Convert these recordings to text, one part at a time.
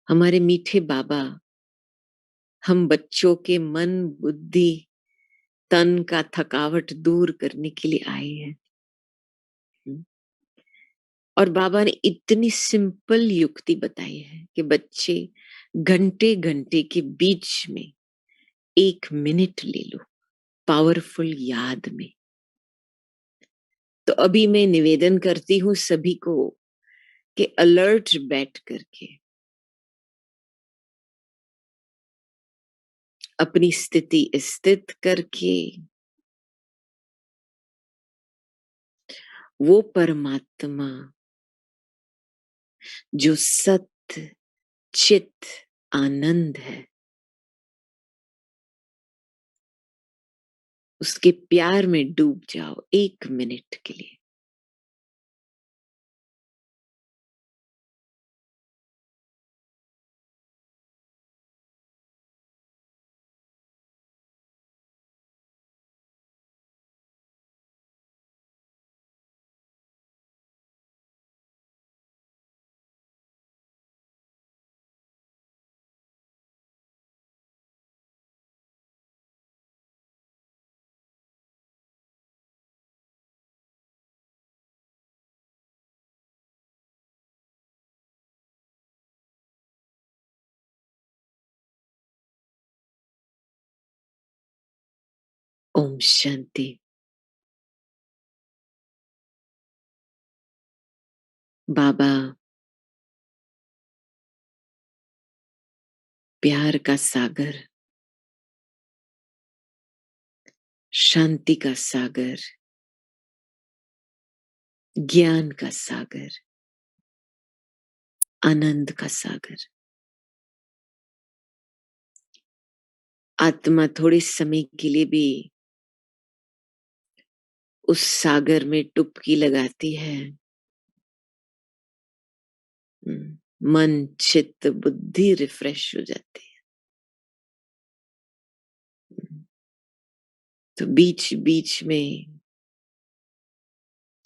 हमारे मीठे बाबा हम बच्चों के मन, बुद्धि, तन का थकावट दूर करने के लिए आए हैं। और बाबा ने इतनी सिंपल युक्ति बताई है कि बच्चे घंटे घंटे के बीच में 1 मिनट ले लो पावरफुल याद में। तो अभी मैं निवेदन करती हूँ सभी को कि अलर्ट बैठ करके अपनी स्थिति स्थित करके वो परमात्मा जो सत्य चित आनंद है, उसके प्यार में डूब जाओ 1 मिनट के लिए। ओम शांति। बाबा प्यार का सागर, शांति का सागर, ज्ञान का सागर, आनंद का सागर। आत्मा थोड़े समय के लिए भी उस सागर में डुबकी लगाती है। मन, चित्त, बुद्धि रिफ्रेश हो जाती है। तो बीच बीच में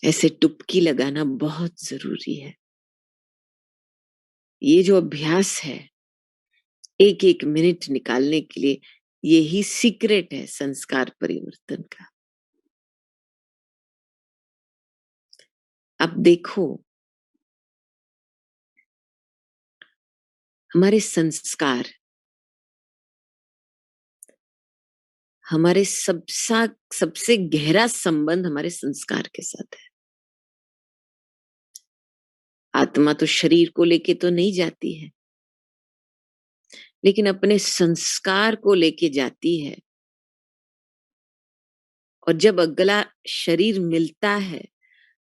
ऐसे डुबकी लगाना बहुत जरूरी है। ये जो अभ्यास है 1 1 मिनट निकालने के लिए, यही सीक्रेट है संस्कार परिवर्तन का। अब देखो, हमारे संस्कार, हमारे सबसे गहरा संबंध हमारे संस्कार के साथ है। आत्मा तो शरीर को लेके तो नहीं जाती है, लेकिन अपने संस्कार को लेके जाती है। और जब अगला शरीर मिलता है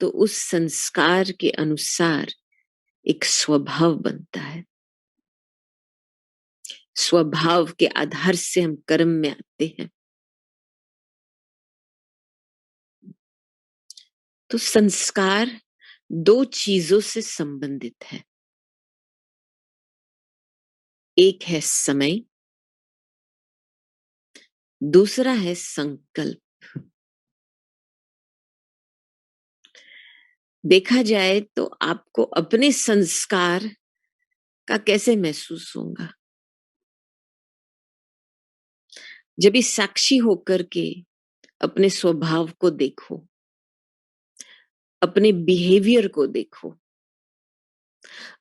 तो उस संस्कार के अनुसार एक स्वभाव बनता है। स्वभाव के आधार से हम कर्म में आते हैं। तो संस्कार 2 चीजों से संबंधित है। एक है समय, दूसरा है संकल्प। देखा जाए तो आपको अपने संस्कार का कैसे महसूस होगा? जब इस साक्षी होकर के अपने स्वभाव को देखो, अपने बिहेवियर को देखो,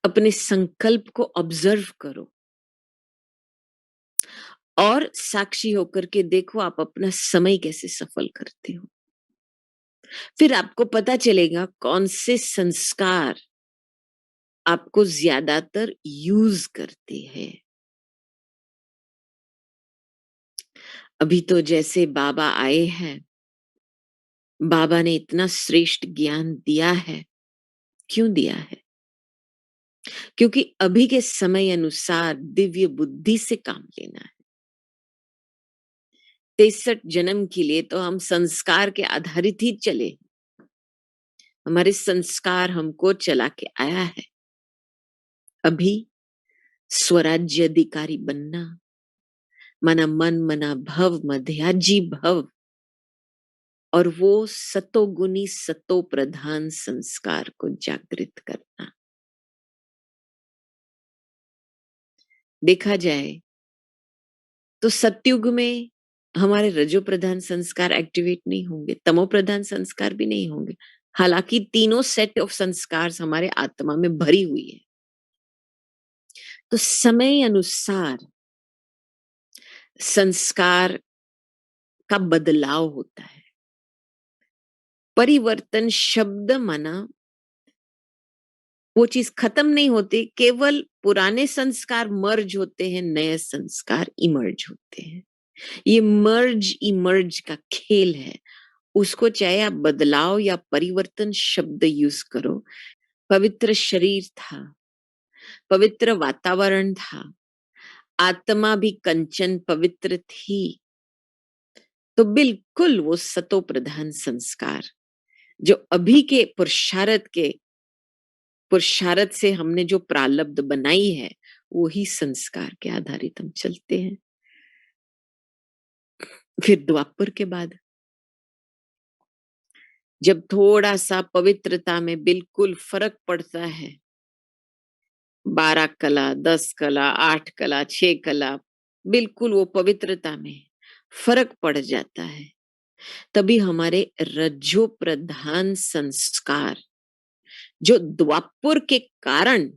अपने संकल्प को ऑब्जर्व करो और साक्षी होकर के देखो आप अपना समय कैसे सफल करते हो। फिर आपको पता चलेगा कौन से संस्कार आपको ज्यादातर यूज करते हैं। अभी तो जैसे बाबा आए हैं, बाबा ने इतना श्रेष्ठ ज्ञान दिया है। क्यों दिया है? क्योंकि अभी के समय अनुसार दिव्य बुद्धि से काम लेना है। 63 जन्म के लिए तो हम संस्कार के आधारित ही चले। हमारे संस्कार हमको चला के आया है। अभी स्वराज्य अधिकारी बनना, मना मन मना भव मध्याजी भव, और वो सतोगुणी सतो प्रधान संस्कार को जागृत करना। देखा जाए तो सतयुग में हमारे रजो प्रधान संस्कार एक्टिवेट नहीं होंगे, तमो प्रधान संस्कार भी नहीं होंगे। हालांकि तीनों सेट ऑफ संस्कार हमारे आत्मा में भरी हुई है। तो समय अनुसार संस्कार का बदलाव होता है। परिवर्तन शब्द माना वो चीज खत्म नहीं होती, केवल पुराने संस्कार मर्ज होते हैं, नए संस्कार इमर्ज होते हैं। ये मर्ज इमर्ज का खेल है। उसको चाहे आप बदलाव या परिवर्तन शब्द यूज करो। पवित्र शरीर था, पवित्र वातावरण था, आत्मा भी कंचन पवित्र थी, तो बिल्कुल वो सतो प्रधान संस्कार जो अभी के पुरुषार्थ से हमने जो प्रारब्ध बनाई है, वही संस्कार के आधारित हम चलते हैं। फिर द्वापर के बाद जब थोड़ा सा पवित्रता में बिल्कुल फर्क पड़ता है, 12 कला, 10 कला, 8 कला, 6 कला, बिल्कुल वो पवित्रता में फर्क पड़ जाता है, तभी हमारे रज्जो प्रधान संस्कार जो द्वापर के कारण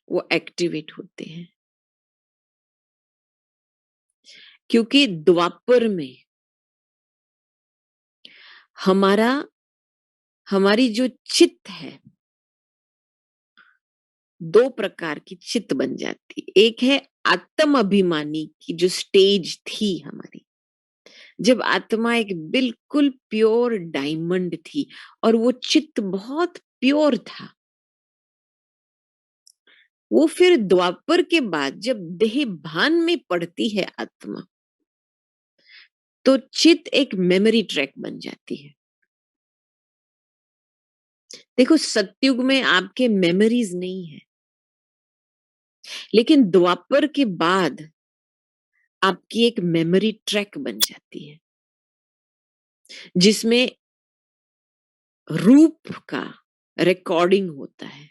वो एक्टिवेट होते हैं। क्योंकि द्वापर में हमारी जो चित्त है, दो प्रकार की चित्त बन जाती। एक है आत्म अभिमानी की जो स्टेज थी हमारी, जब आत्मा एक बिल्कुल प्योर डायमंड थी और वो चित्त बहुत प्योर था। वो फिर द्वापर के बाद जब देह भान में पड़ती है आत्मा, तो चित्त एक मेमोरी ट्रैक बन जाती है। देखो सतयुग में आपके मेमोरीज नहीं है, लेकिन द्वापर के बाद आपकी एक मेमोरी ट्रैक बन जाती है, जिसमें रूप का रिकॉर्डिंग होता है।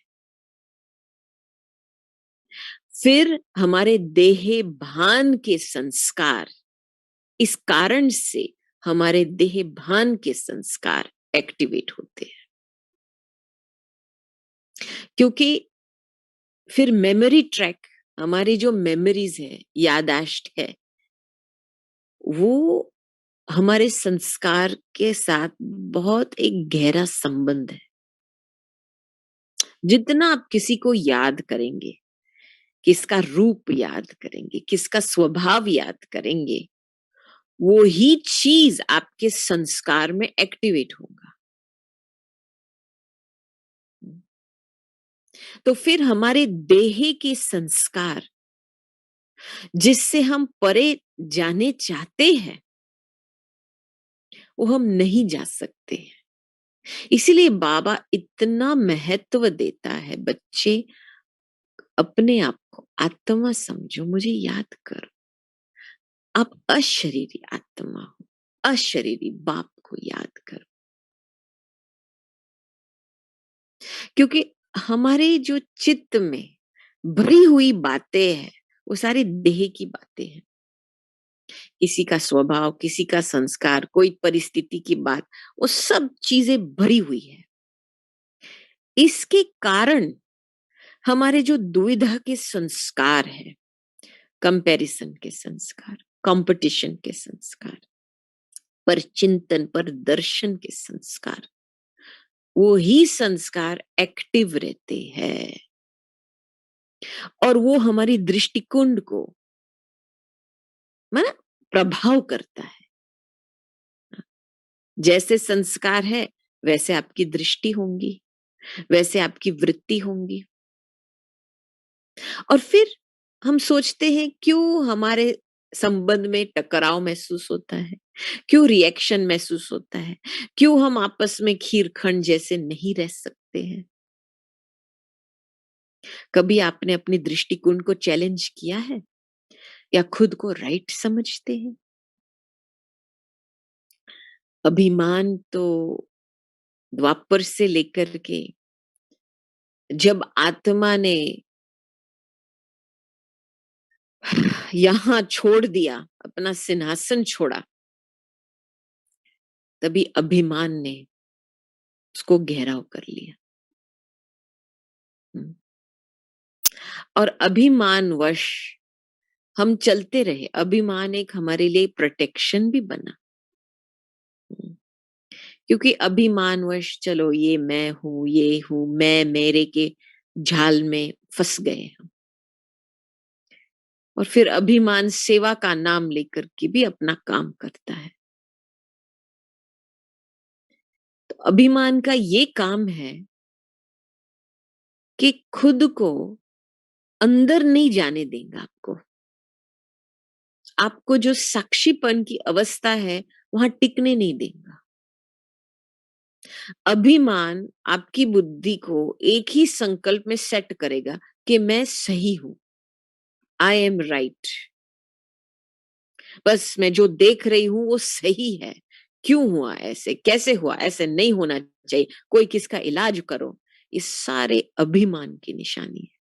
फिर हमारे देह भान के संस्कार, इस कारण से हमारे देह भान के संस्कार एक्टिवेट होते हैं। क्योंकि फिर मेमोरी ट्रैक, हमारी जो मेमोरीज है, यादाश्त है, वो हमारे संस्कार के साथ बहुत एक गहरा संबंध है। जितना आप किसी को याद करेंगे, किसका रूप याद करेंगे, किसका स्वभाव याद करेंगे, वो ही चीज आपके संस्कार में एक्टिवेट होगा। तो फिर हमारे देह के संस्कार जिससे हम परे जाने चाहते हैं, वो हम नहीं जा सकते। इसीलिए बाबा इतना महत्व देता है, बच्चे अपने आप को आत्मा समझो, मुझे याद करो, आप अशरीरी आत्मा हो, अशरीरी बाप को याद करो। क्योंकि हमारे जो चित्त में भरी हुई बातें हैं, वो सारी देह की बातें हैं। किसी का स्वभाव, किसी का संस्कार, कोई परिस्थिति की बात, वो सब चीजें भरी हुई है। इसके कारण हमारे जो दुविधा के संस्कार है, कंपैरिजन के संस्कार, कंपटीशन के संस्कार, पर चिंतन, पर दर्शन के संस्कार, वो ही संस्कार एक्टिव रहते हैं और वो हमारी दृष्टिकोण को माना प्रभाव करता है। जैसे संस्कार है वैसे आपकी दृष्टि होंगी, वैसे आपकी वृत्ति होंगी। और फिर हम सोचते हैं क्यों हमारे संबंध में टकराव महसूस होता है, क्यों रिएक्शन महसूस होता है, क्यों हम आपस में खीरखंड जैसे नहीं रह सकते हैं। कभी आपने अपनी दृष्टिकोण को चैलेंज किया है या खुद को राइट समझते हैं? अभिमान तो द्वापर से लेकर के जब आत्मा ने यहाँ छोड़ दिया, अपना सिंहासन छोड़ा, तभी अभिमान ने उसको घेराव कर लिया। हम्म। और अभिमानवश हम चलते रहे। अभिमान एक हमारे लिए प्रोटेक्शन भी बना। हम्म। क्योंकि अभिमानवश चलो ये मैं हूं, ये हूं, मैं मेरे के जाल में फंस गए हम। और फिर अभिमान सेवा का नाम लेकर के भी अपना काम करता है। तो अभिमान का ये काम है कि खुद को अंदर नहीं जाने देगा आपको। आपको जो साक्षीपन की अवस्था है वहां टिकने नहीं देगा। अभिमान आपकी बुद्धि को एक ही संकल्प में सेट करेगा कि मैं सही हूं, आई एम राइट। बस मैं जो देख रही हूं वो सही है। क्यों हुआ ऐसे, कैसे हुआ, ऐसे नहीं होना चाहिए, कोई किसका इलाज करो। ये सारे अभिमान की निशानी है।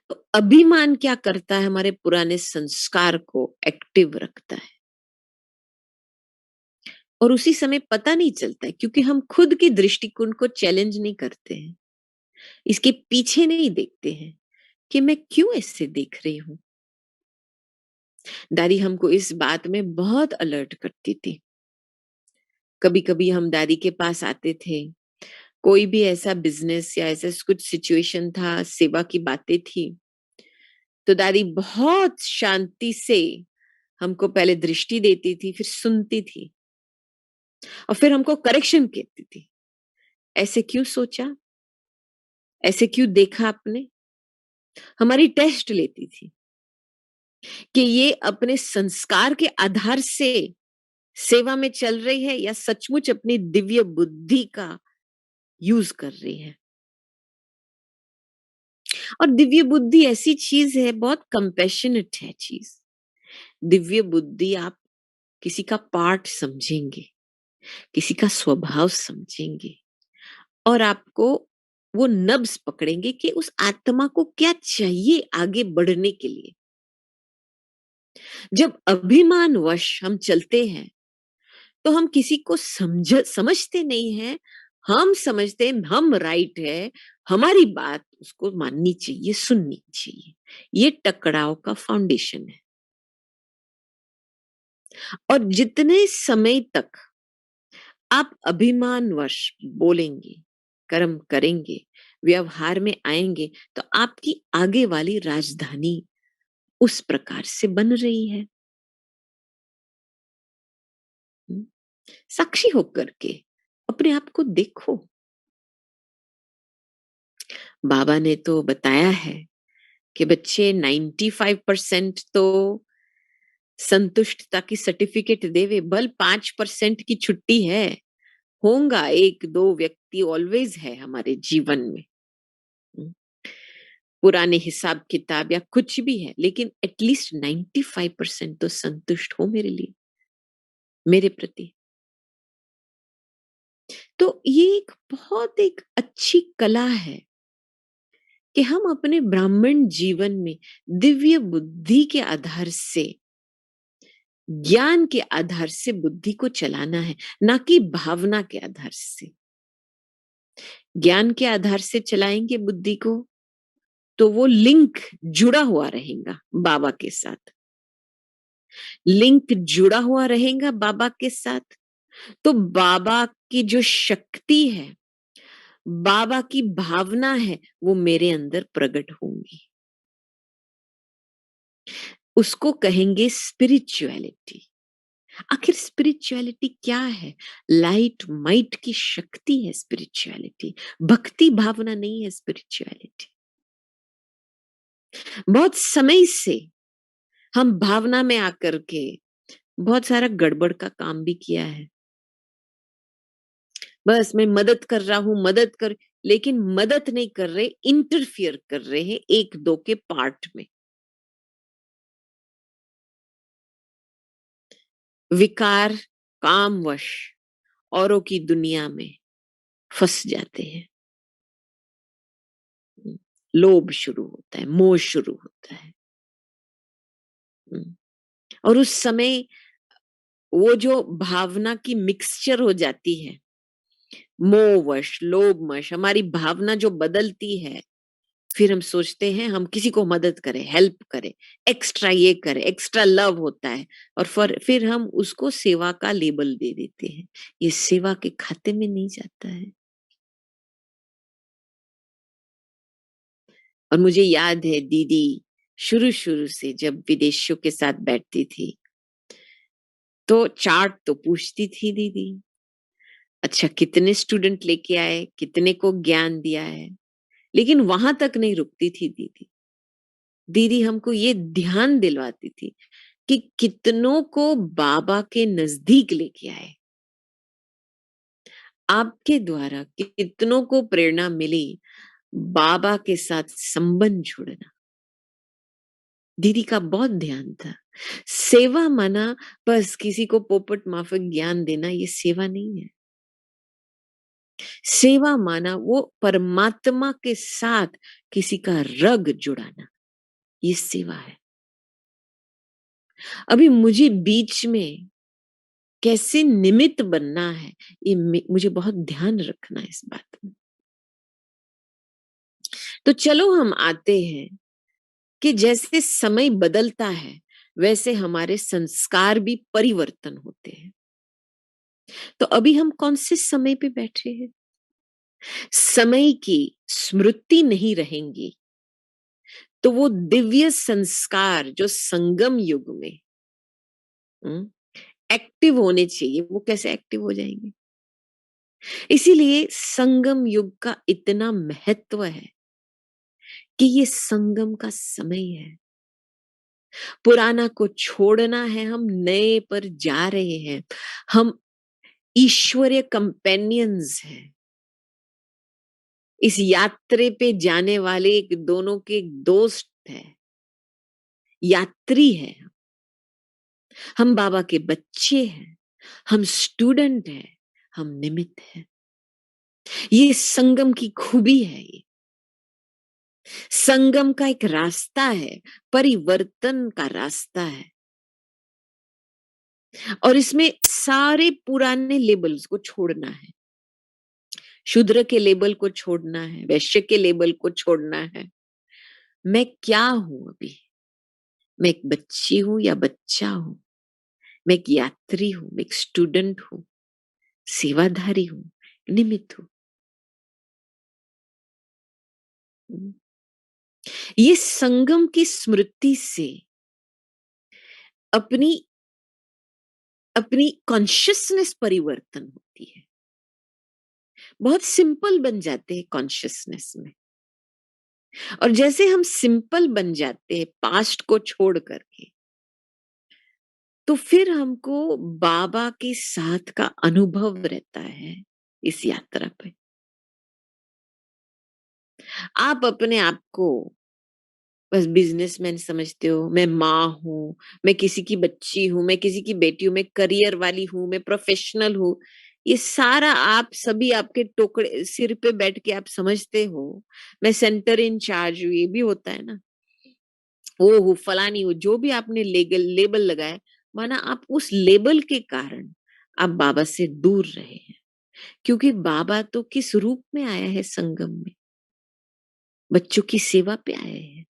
तो अभिमान क्या करता है, हमारे पुराने संस्कार को एक्टिव रखता है। और उसी समय पता नहीं चलता है क्योंकि हम खुद की दृष्टिकोण को चैलेंज नहीं करते हैं, इसके पीछे नहीं देखते हैं कि मैं क्यों ऐसे देख रही हूं। दादी हमको इस बात में बहुत अलर्ट करती थी। कभी कभी हम दादी के पास आते थे, कोई भी ऐसा बिजनेस या ऐसा कुछ सिचुएशन था, सेवा की बातें थी, तो दादी बहुत शांति से हमको पहले दृष्टि देती थी, फिर सुनती थी और फिर हमको करेक्शन कहती थी। ऐसे क्यों सोचा, ऐसे क्यों देखा आपने। हमारी टेस्ट लेती थी कि ये अपने संस्कार के आधार से सेवा में चल रही है या सचमुच अपनी दिव्य बुद्धि का यूज कर रही है। और दिव्य बुद्धि ऐसी चीज है, बहुत कंपैशनेट है चीज। दिव्य बुद्धि आप किसी का पार्ट समझेंगे, किसी का स्वभाव समझेंगे और आपको वो नब्ज पकड़ेंगे कि उस आत्मा को क्या चाहिए आगे बढ़ने के लिए। जब अभिमानवश हम चलते हैं तो हम किसी को समझते नहीं है। हम समझते हैं हम राइट है, हमारी बात उसको माननी चाहिए, सुननी चाहिए। ये टकराव का फाउंडेशन है। और जितने समय तक आप अभिमानवश बोलेंगे, कर्म करेंगे, व्यवहार में आएंगे, तो आपकी आगे वाली राजधानी उस प्रकार से बन रही है। हम्म। साक्षी होकर के अपने आप को देखो। बाबा ने तो बताया है कि बच्चे 95% तो संतुष्टता की सर्टिफिकेट देवे, बल 5% की छुट्टी है। होगा एक दो व्यक्ति ऑलवेज है हमारे जीवन में। हम्म। पुराने हिसाब किताब या कुछ भी है, लेकिन एटलीस्ट 95% तो संतुष्ट हो मेरे लिए, मेरे प्रति। तो ये एक बहुत एक अच्छी कला है कि हम अपने ब्राह्मण जीवन में दिव्य बुद्धि के आधार से, ज्ञान के आधार से बुद्धि को चलाना है, ना कि भावना के आधार से। ज्ञान के आधार से चलाएंगे बुद्धि को तो वो लिंक जुड़ा हुआ रहेगा बाबा के साथ। लिंक जुड़ा हुआ रहेगा बाबा के साथ तो बाबा की जो शक्ति है, बाबा की भावना है, वो मेरे अंदर प्रकट होंगी। उसको कहेंगे स्पिरिचुअलिटी। आखिर स्पिरिचुअलिटी क्या है? लाइट माइट की शक्ति है स्पिरिचुअलिटी, भक्ति भावना नहीं है स्पिरिचुअलिटी। बहुत समय से हम भावना में आकर के बहुत सारा गड़बड़ का काम भी किया है। बस मैं मदद कर रहा हूं, मदद कर, लेकिन मदद नहीं कर रहे, इंटरफियर कर रहे हैं एक दो के पार्ट में। विकार कामवश औरों की दुनिया में फंस जाते हैं। लोभ शुरू होता है, मोह शुरू होता है। और उस समय वो जो भावना की मिक्सचर हो जाती है, मोहवश, लोभवश हमारी भावना जो बदलती है, फिर हम सोचते हैं हम किसी को मदद करें, हेल्प करें, एक्स्ट्रा ये करें, एक्स्ट्रा लव होता है और फिर हम उसको सेवा का लेबल दे देते हैं। ये सेवा के खाते में नहीं जाता है। और मुझे याद है दीदी शुरू-शुरू से जब विदेशियों के साथ बैठती थी, तो चार्ट तो पूछती थी दीदी। अच्छा कितने स्टूडेंट लेके आए, कितने को ज्ञान दिया है, लेकिन वहां तक नहीं रुकती थी दीदी। दीदी हमको ये ध्यान दिलवाती थी कि कितनों को बाबा के नजदीक लेके आए। आपके द्वारा कितनों को प्रेरणा मिली बाबा के साथ संबंध जुड़ना। दीदी का बहुत ध्यान था। सेवा माना बस किसी को पोपट माफक ज्ञान देना, ये सेवा नहीं है। सेवा माना वो परमात्मा के साथ किसी का रग जुड़ाना, ये सेवा है। अभी मुझे बीच में कैसे निमित्त बनना है, ये मुझे बहुत ध्यान रखना है इस बात में। तो चलो हम आते हैं कि जैसे समय बदलता है वैसे हमारे संस्कार भी परिवर्तन होते हैं। तो अभी हम कौन से समय पे बैठे हैं? समय की स्मृति नहीं रहेंगी तो वो दिव्य संस्कार जो संगम युग में एक्टिव होने चाहिए, वो कैसे एक्टिव हो जाएंगे? इसीलिए संगम युग का इतना महत्व है कि ये संगम का समय है। पुराना को छोड़ना है, हम नए पर जा रहे हैं। हम ईश्वरीय कंपेनियंस हैं। इस यात्रे पे जाने वाले एक दोनों के दोस्त है, यात्री है। हम बाबा के बच्चे हैं, हम स्टूडेंट हैं, हम निमित्त हैं। ये संगम की खूबी है। ये संगम का एक रास्ता है, परिवर्तन का रास्ता है। और इसमें सारे पुराने लेबल्स को छोड़ना है। शूद्र के लेबल को छोड़ना है, वैश्य के लेबल को छोड़ना है। मैं क्या हूं अभी? मैं एक बच्ची हूं या बच्चा हूं? मैं एक यात्री हूं, मैं एक स्टूडेंट हूं, सेवाधारी हूं, निमित्त हूं। ये संगम की स्मृति से अपनी अपनी कॉन्शियसनेस परिवर्तन होती है। बहुत सिंपल बन जाते हैं कॉन्शियसनेस में। और जैसे हम सिंपल बन जाते हैं पास्ट को छोड़ करके, तो फिर हमको बाबा के साथ का अनुभव रहता है इस यात्रा पे। आप अपने आप को बस बिजनेसमैन समझते हो, मैं माँ हूँ, मैं किसी की बच्ची हूँ, मैं किसी की बेटी हूँ, मैं करियर वाली हूँ, मैं प्रोफेशनल हूँ। ये सारा आप सभी आपके टोकरे सिर पे बैठ के आप समझते हो। मैं सेंटर इन चार्ज हूँ, ये भी होता है ना। वो हूँ, फलानी हूँ, जो भी आपने लेबल लगाया, माना आप उस लेबल के कारण आप बाबा से दूर रहे हैं। क्योंकि बाबा तो किस रूप में आया है संगम में? बच्चों की सेवा पे आए हैं।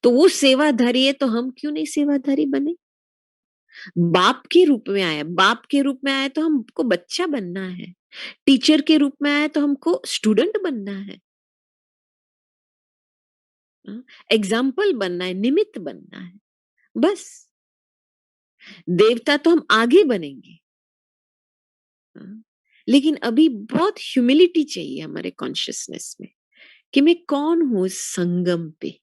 तो वो सेवाधारी है तो हम क्यों नहीं सेवाधारी बने? बाप के रूप में आया, बाप के रूप में आया तो हमको बच्चा बनना है। टीचर के रूप में आया तो हमको स्टूडेंट बनना है। एग्जाम्पल बनना है, निमित्त बनना है, बस। देवता तो हम आगे बनेंगे। हाँ, लेकिन अभी बहुत ह्यूमिलिटी चाहिए हमारे कॉन्शियसनेस में कि मैं कौन हूं इस संगम पे।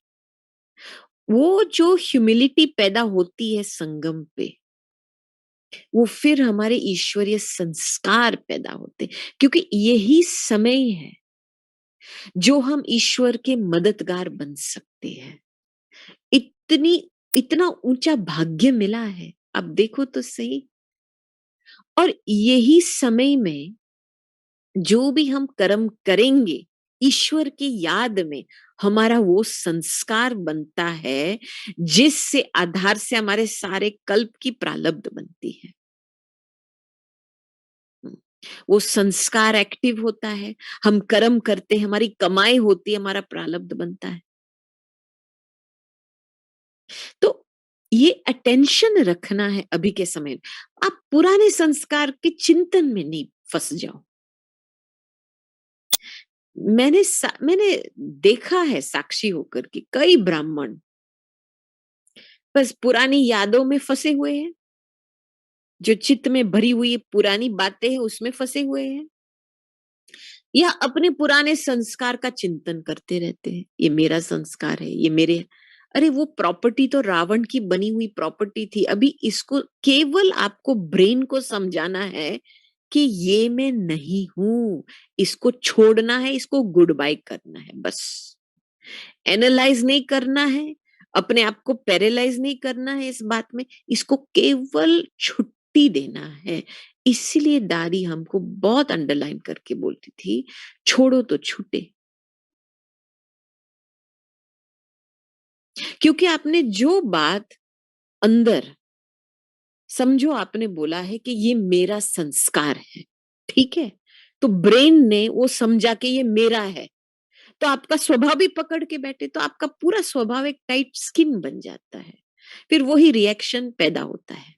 वो जो ह्यूमिलिटी पैदा होती है संगम पे, वो फिर हमारे ईश्वरीय संस्कार पैदा होते, क्योंकि यही समय है जो हम ईश्वर के मददगार बन सकते हैं। इतनी इतना ऊंचा भाग्य मिला है, अब देखो तो सही। और यही समय में जो भी हम कर्म करेंगे ईश्वर की याद में, हमारा वो संस्कार बनता है जिससे आधार से हमारे सारे कल्प की प्रारब्ध बनती है। हम्म, वो संस्कार एक्टिव होता है, हम कर्म करते हैं, हमारी कमाई होती है, हमारा प्रारब्ध बनता है। तो ये अटेंशन रखना है अभी के समय में। आप पुराने संस्कार के चिंतन में नहीं फंस जाओ। मैंने देखा है साक्षी होकर कि कई ब्राह्मण बस पुरानी यादों में फंसे हुए हैं, जो चित्त में भरी हुई पुरानी बातें हैं उसमें फंसे हुए हैं, या अपने पुराने संस्कार का चिंतन करते रहते हैं। ये मेरा संस्कार है, ये मेरे। अरे वो प्रॉपर्टी तो रावण की बनी हुई प्रॉपर्टी थी। अभी इसको केवल आपको ब्रेन को समझाना है कि ये मैं नहीं हूं, इसको छोड़ना है, इसको गुड बाय करना है बस। एनालाइज नहीं करना है, अपने आप को पैरालाइज नहीं करना है इस बात में, इसको केवल छुट्टी देना है। इसीलिए दादी हमको बहुत अंडरलाइन करके बोलती थी, छोड़ो तो छूटे। क्योंकि आपने जो बात अंदर समझो आपने बोला है कि ये मेरा संस्कार है, ठीक है, तो ब्रेन ने वो समझा कि ये मेरा है, तो आपका स्वभाव भी पकड़ के बैठे, तो आपका पूरा स्वभाव एक टाइट स्किन बन जाता है, फिर वही रिएक्शन पैदा होता है।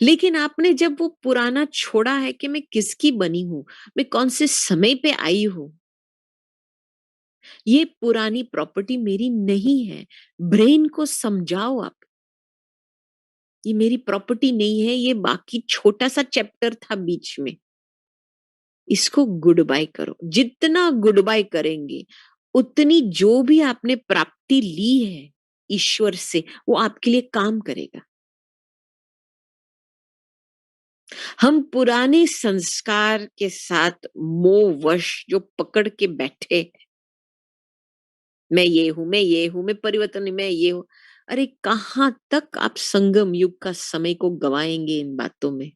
लेकिन आपने जब वो पुराना छोड़ा है कि मैं किसकी बनी हूं, मैं कौन से समय पे आई हूं, ये पुरानी प्रॉपर्टी मेरी नहीं है। ब्रेन को समझाओ आप, ये मेरी प्रॉपर्टी नहीं है, ये बाकी छोटा सा चैप्टर था बीच में, इसको गुड बाय करो। जितना गुड बाय करेंगे उतनी जो भी आपने प्राप्ति ली है ईश्वर से, वो आपके लिए काम करेगा। हम पुराने संस्कार के साथ मोहवश जो पकड़ के बैठे, मैं ये हूं, मैं ये हूं, मैं परिवर्तन नहीं, मैं ये हूं। अरे कहां तक आप संगम युग का समय को गवाएंगे इन बातों में।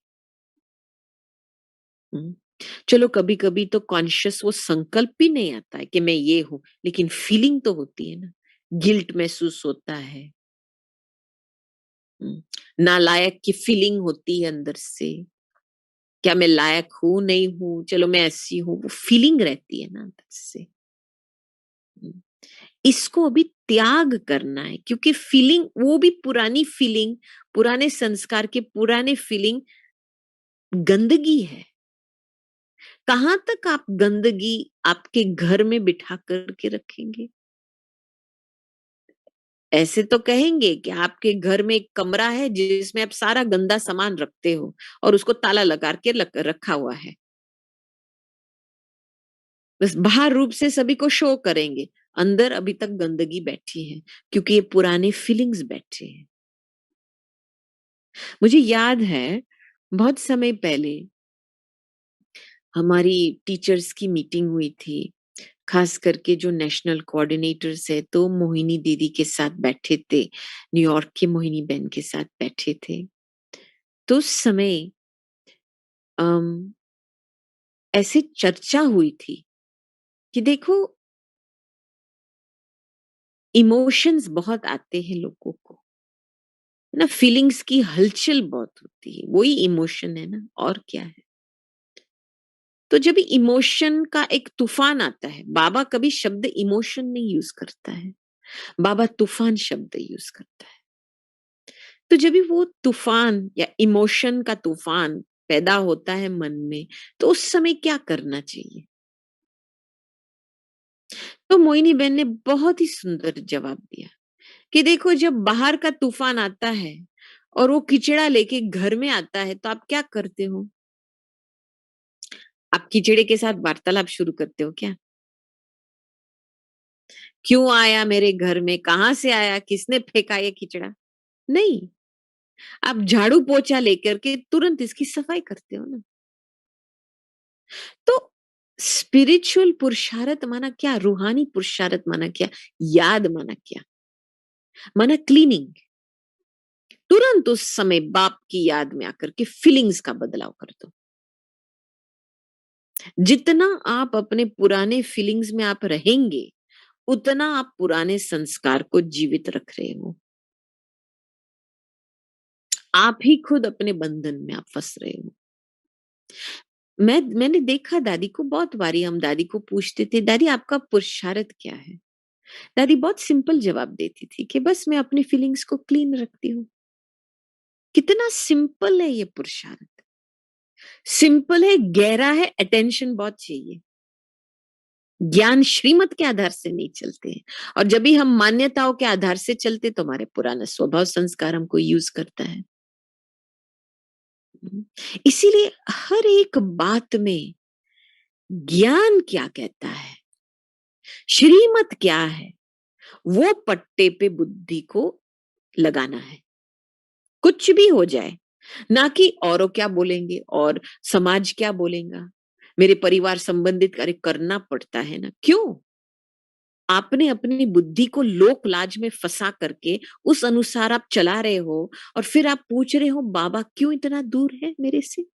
हम्म। चलो कभी कभी तो कॉन्शियस वो संकल्प भी नहीं आता है कि मैं ये हूं, लेकिन फीलिंग तो होती है ना, गिल्ट महसूस होता है। नालायक की फीलिंग होती है अंदर से, क्या मैं लायक हूं नहीं हूं, चलो मैं ऐसी हूं, वो फीलिंग रहती है ना अंदर से। हम्म, इसको अभी त्याग करना है, क्योंकि फीलिंग वो भी पुरानी फीलिंग, पुराने संस्कार के पुराने फीलिंग गंदगी है। कहां तक आप गंदगी आपके घर में बिठा करके रखेंगे। ऐसे तो कहेंगे कि आपके घर में एक कमरा है जिसमें आप सारा गंदा सामान रखते हो और उसको ताला लगा के रखा हुआ है, बस बाहर रूप से सभी को शो करेंगे, अंदर अभी तक गंदगी बैठी है, क्योंकि ये पुराने फीलिंग्स बैठे हैं। मुझे याद है बहुत समय पहले हमारी टीचर्स की मीटिंग हुई थी, खास करके जो नेशनल कोऑर्डिनेटर्स है, तो मोहिनी दीदी के साथ बैठे थे, न्यूयॉर्क की मोहिनी बहन के साथ बैठे थे। तो उस समय अम, ऐसे चर्चा हुई थी कि देखो, इमोशंस बहुत आते हैं लोगों को, ना, फीलिंग्स की हलचल बहुत होती है, वही इमोशन है ना, और क्या है। तो जब इमोशन का एक तूफान आता है, बाबा कभी शब्द इमोशन नहीं यूज करता है, बाबा तूफान शब्द यूज करता है। तो जब भी वो तूफान या इमोशन का तूफान पैदा होता है मन में, तो उस समय क्या करना चाहिए। तो मोहिनी बहन ने बहुत ही सुंदर जवाब दिया कि देखो, जब बाहर का तूफान आता है और वो किचड़ा लेके घर में आता है, तो आप क्या करते हो। आप किचड़े के साथ वार्तालाप शुरू करते हो क्या। क्यों आया मेरे घर में, कहां से आया, किसने फेंका ये किचड़ा। नहीं, आप झाड़ू पोछा लेकर के तुरंत इसकी सफाई करते हो ना। तो स्पिरिचुअल पुरुषार्थ माना क्या, रूहानी पुरुषार्थ माना क्या, याद माना क्या, माना क्लीनिंग। तुरंत उस समय बाप की याद में आकर के फीलिंग्स का बदलाव कर दो। जितना आप अपने पुराने फीलिंग्स में आप रहेंगे, उतना आप पुराने संस्कार को जीवित रख रहे हो। आप ही खुद अपने बंधन में आप फँस रहे हो। मैंने देखा दादी को बहुत बारी हम दादी को पूछते थे, "दादी आपका पुरुषार्थ क्या है?" दादी बहुत सिंपल जवाब देती थी कि बस मैं अपनी फीलिंग्स को क्लीन रखती हूँ। कितना सिंपल है ये पुरुषार्थ। सिंपल है, गहरा है, अटेंशन बहुत चाहिए। ज्ञान श्रीमत के आधार से नहीं चलते हैं और जब भी हम मान्यताओं के आधार से चलते तो हमारे पुराना स्वभाव संस्कार हमको यूज करता है। इसीलिए हर एक बात में ज्ञान क्या कहता है, श्रीमत क्या है, वो पट्टे पे बुद्धि को लगाना है। कुछ भी हो जाए, ना कि औरों क्या बोलेंगे और समाज क्या बोलेगा, मेरे परिवार संबंधित अरे करना पड़ता है ना, क्यों? आपने अपनी बुद्धि को लोक लाज में फंसा करके उस अनुसार आप चला रहे हो और फिर आप पूछ रहे हो बाबा क्यों इतना दूर है मेरे से?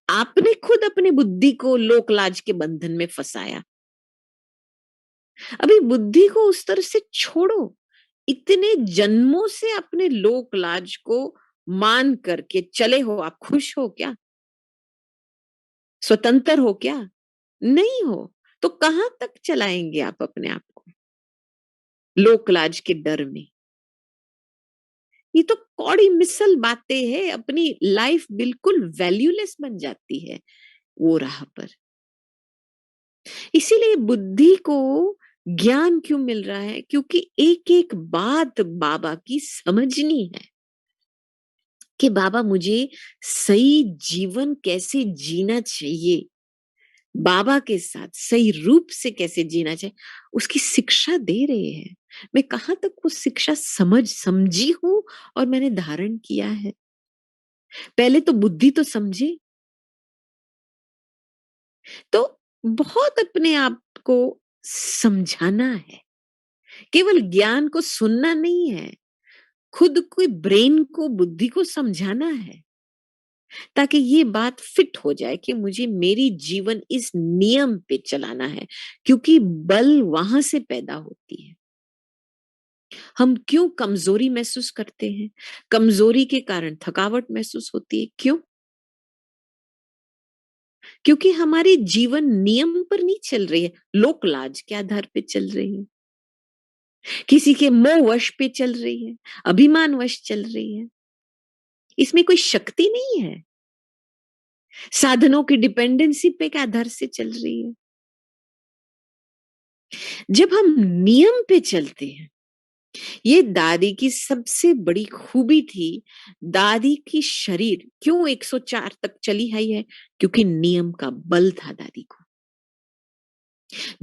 आपने खुद अपनी बुद्धि को लोक लाज के बंधन में फंसाया। अभी बुद्धि को उस तरह से छोड़ो। इतने जन्मों से अपने लोक लाज को मान करके चले हो, आप खुश हो क्या? स्वतंत्र हो क्या? नहीं हो। तो कहां तक चलाएंगे आप अपने आप को लोक लाज के डर में? ये तो कौड़ी मिसल बातें हैं, अपनी लाइफ बिल्कुल वैल्यूलेस बन जाती है वो राह पर। इसीलिए बुद्धि को ज्ञान क्यों मिल रहा है? क्योंकि एक एक बात बाबा की समझनी है कि बाबा मुझे सही जीवन कैसे जीना चाहिए, बाबा के साथ सही रूप से कैसे जीना चाहिए, उसकी शिक्षा दे रहे हैं। मैं कहाँ तक वो शिक्षा समझी हूँ और मैंने धारण किया है। पहले तो बुद्धि तो समझे, तो बहुत अपने आप को समझाना है। केवल ज्ञान को सुनना नहीं है, खुद को ब्रेन को बुद्धि को समझाना है ताकि ये बात फिट हो जाए कि मुझे मेरी जीवन इस नियम पे चलाना है, क्योंकि बल वहां से पैदा होती है। हम क्यों कमजोरी महसूस करते हैं? कमजोरी के कारण थकावट महसूस होती है, क्यों? क्योंकि हमारी जीवन नियम पर नहीं चल रही है, लोक लाज के आधार पे चल रही है, किसी के मोह वश पे चल रही है, अभिमान वश चल रही है। इसमें कोई शक्ति नहीं है, साधनों की डिपेंडेंसी पे के आधार से चल रही है। जब हम नियम पे चलते हैं, ये दादी की सबसे बड़ी खूबी थी। दादी की शरीर क्यों 104 तक चली आई है? क्योंकि नियम का बल था दादी को।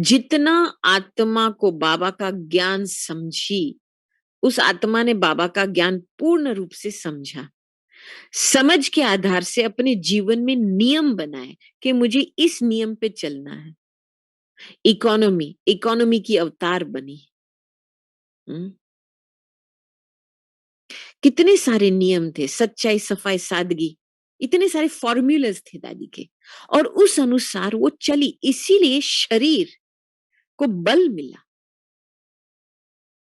जितना आत्मा को बाबा का ज्ञान समझी, उस आत्मा ने बाबा का ज्ञान पूर्ण रूप से समझा। समझ के आधार से अपने जीवन में नियम बनाए कि मुझे इस नियम पे चलना है। इकोनॉमी की अवतार बनी। हम्म, कितने सारे नियम थे, सच्चाई, सफाई, सादगी, इतने सारे फॉर्मूलाज थे दादी के और उस अनुसार वो चली, इसीलिए शरीर को बल मिला।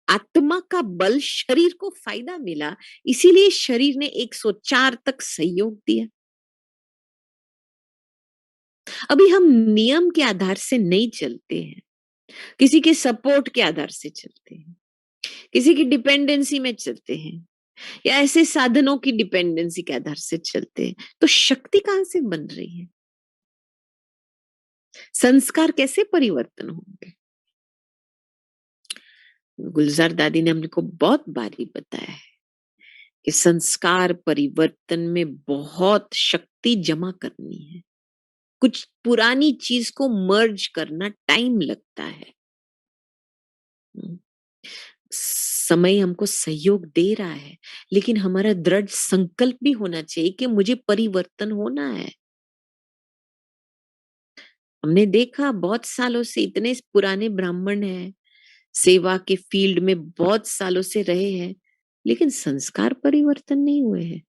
आत्मा का बल शरीर को फायदा मिला, इसीलिए शरीर ने 104 तक सहयोग दिया। अभी हम नियम के आधार से नहीं चलते हैं, किसी के सपोर्ट के आधार से चलते हैं, किसी की डिपेंडेंसी में चलते हैं या ऐसे साधनों की डिपेंडेंसी के आधार से चलते हैं, तो शक्ति कहां से बन रही है? संस्कार कैसे परिवर्तन होंगे? गुलजार दादी ने हमको बहुत बारी बताया है कि संस्कार परिवर्तन में बहुत शक्ति जमा करनी है। कुछ पुरानी चीज को मर्ज करना टाइम लगता है। हम्म, समय हमको सहयोग दे रहा है, लेकिन हमारा दृढ़ संकल्प भी होना चाहिए कि मुझे परिवर्तन होना है। हमने देखा बहुत सालों से इतने पुराने ब्राह्मण हैं, सेवा के फील्ड में बहुत सालों से रहे हैं, लेकिन संस्कार परिवर्तन नहीं हुए हैं।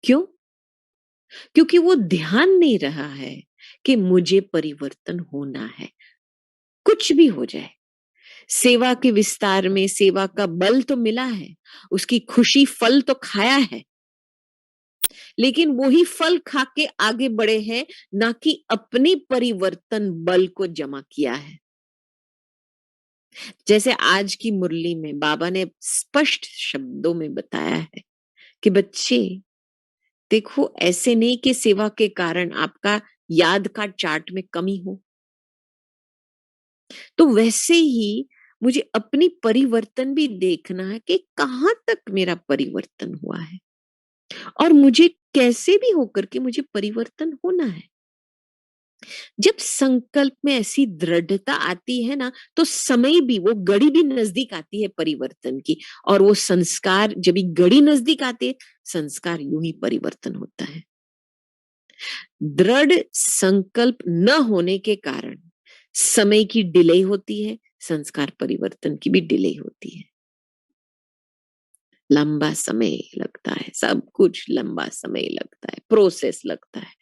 क्यों? क्योंकि वो ध्यान नहीं रहा है कि मुझे परिवर्तन होना है, कुछ भी हो जाए। सेवा के विस्तार में सेवा का बल तो मिला है, उसकी खुशी फल तो खाया है, लेकिन वही फल खा के आगे बढ़े हैं, ना कि अपनी परिवर्तन बल को जमा किया है। जैसे आज की मुरली में बाबा ने स्पष्ट शब्दों में बताया है कि बच्चे देखो, ऐसे नहीं कि सेवा के कारण आपका याद का चार्ट में कमी हो, तो वैसे ही मुझे अपनी परिवर्तन भी देखना है कि कहाँ तक मेरा परिवर्तन हुआ है और मुझे कैसे भी होकर के मुझे परिवर्तन होना है। जब संकल्प में ऐसी दृढ़ता आती है ना, तो समय भी, वो घड़ी भी नजदीक आती है परिवर्तन की, और वो संस्कार जब भी घड़ी नजदीक आती है, संस्कार यूं ही परिवर्तन होता है। दृढ़ संकल्प न होने के कारण समय की डिले होती है, संस्कार परिवर्तन की भी डिले होती है। लंबा समय लगता है, सब कुछ लंबा समय लगता है, प्रोसेस लगता है,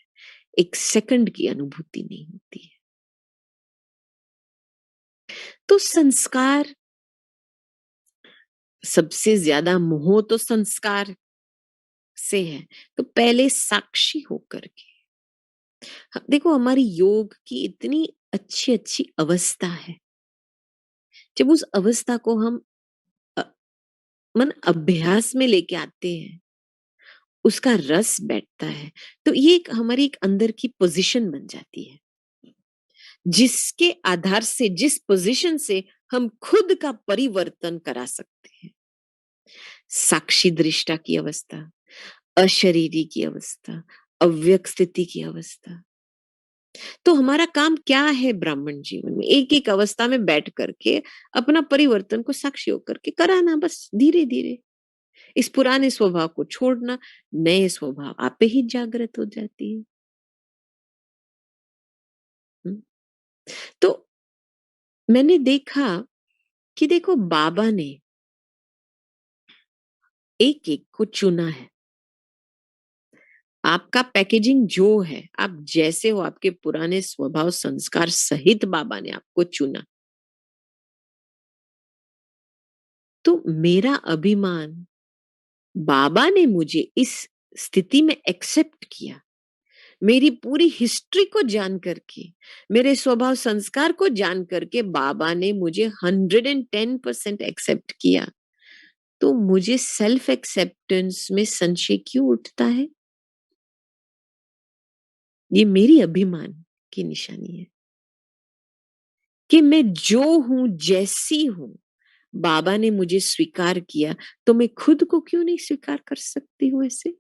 एक सेकंड की अनुभूति नहीं होती है। तो संस्कार, सबसे ज्यादा मोह तो संस्कार से है, तो पहले साक्षी होकर के देखो, हमारी योग की इतनी अच्छी अच्छी अवस्था है, जब उस अवस्था को हम अ, मन अभ्यास में लेके आते हैं, उसका रस बैठता है, तो ये एक हमारी एक अंदर की पोजीशन बन जाती है, जिसके आधार से, जिस पोजीशन से हम खुद का परिवर्तन करा सकते हैं। साक्षी दृष्टा की अवस्था, अशरीरी की अवस्था, अव्यक्त स्थिति की अवस्था। तो हमारा काम क्या है ब्राह्मण जीवन में? एक एक अवस्था में बैठ करके अपना परिवर्तन को साक्षी होकर के कराना, बस धीरे धीरे इस पुराने स्वभाव को छोड़ना, नए स्वभाव आपे ही जागृत हो जाती है। हम्म। तो मैंने देखा कि देखो, बाबा ने एक एक को चुना है। आपका पैकेजिंग जो है, आप जैसे हो, आपके पुराने स्वभाव संस्कार सहित बाबा ने आपको चुना। तो मेरा अभिमान, बाबा ने मुझे इस स्थिति में एक्सेप्ट किया, मेरी पूरी हिस्ट्री को जान करके, मेरे स्वभाव संस्कार को जान करके बाबा ने मुझे 110% एक्सेप्ट किया। तो मुझे सेल्फ एक्सेप्टेंस में संशय क्यों उठता है? ये मेरी अभिमान की निशानी है कि मैं जो हूं, जैसी हूं, बाबा ने मुझे स्वीकार किया, तो मैं खुद को क्यों नहीं स्वीकार कर सकती हूँ ऐसे?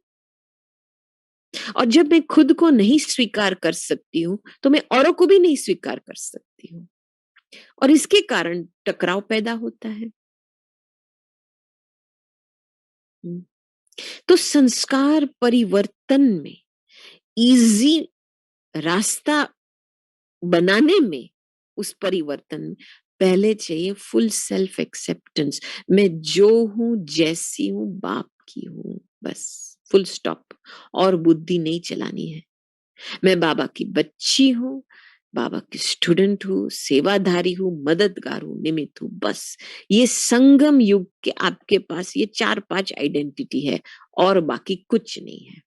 और जब मैं खुद को नहीं स्वीकार कर सकती हूँ, तो मैं औरों को भी नहीं स्वीकार कर सकती हूँ, और इसके कारण टकराव पैदा होता है। हम्म। तो संस्कार परिवर्तन में इजी रास्ता बनाने में, उस परिवर्तन में पहले चाहिए फुल सेल्फ एक्सेप्टेंस। मैं जो हूं, जैसी हूं, बाप की हूं, बस, फुल स्टॉप। और बुद्धि नहीं चलानी है। मैं बाबा की बच्ची हूँ, बाबा की स्टूडेंट हूँ, सेवाधारी हूँ, मददगार हूँ, निमित्त हूँ, बस। ये संगम युग के आपके पास ये 4-5 आइडेंटिटी है, और बाकी कुछ नहीं है।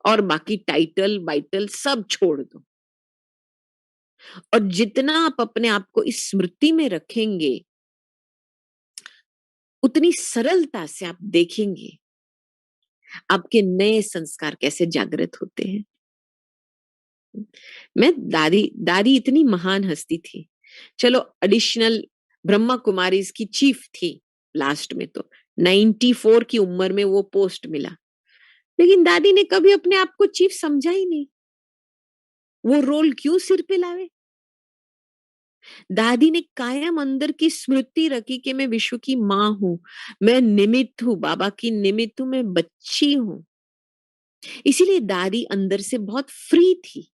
और बाकी टाइटल वाइटल सब छोड़ दो। और जितना आप अपने आप को इस स्मृति में रखेंगे, उतनी सरलता से आप देखेंगे आपके नए संस्कार कैसे जागृत होते हैं। मैं दादी दादी इतनी महान हस्ती थी, चलो एडिशनल ब्रह्मा कुमारी इसकी चीफ थी लास्ट में, तो 94 की उम्र में वो पोस्ट मिला, लेकिन दादी ने कभी अपने आप को चीफ समझा ही नहीं। वो रोल क्यों सिर पे लावे? दादी ने कायम अंदर की स्मृति रखी कि मैं विश्व की माँ हूँ, मैं निमित्त हूँ, बाबा की निमित्त हूँ, मैं बच्ची हूँ। इसीलिए दादी अंदर से बहुत फ्री थी।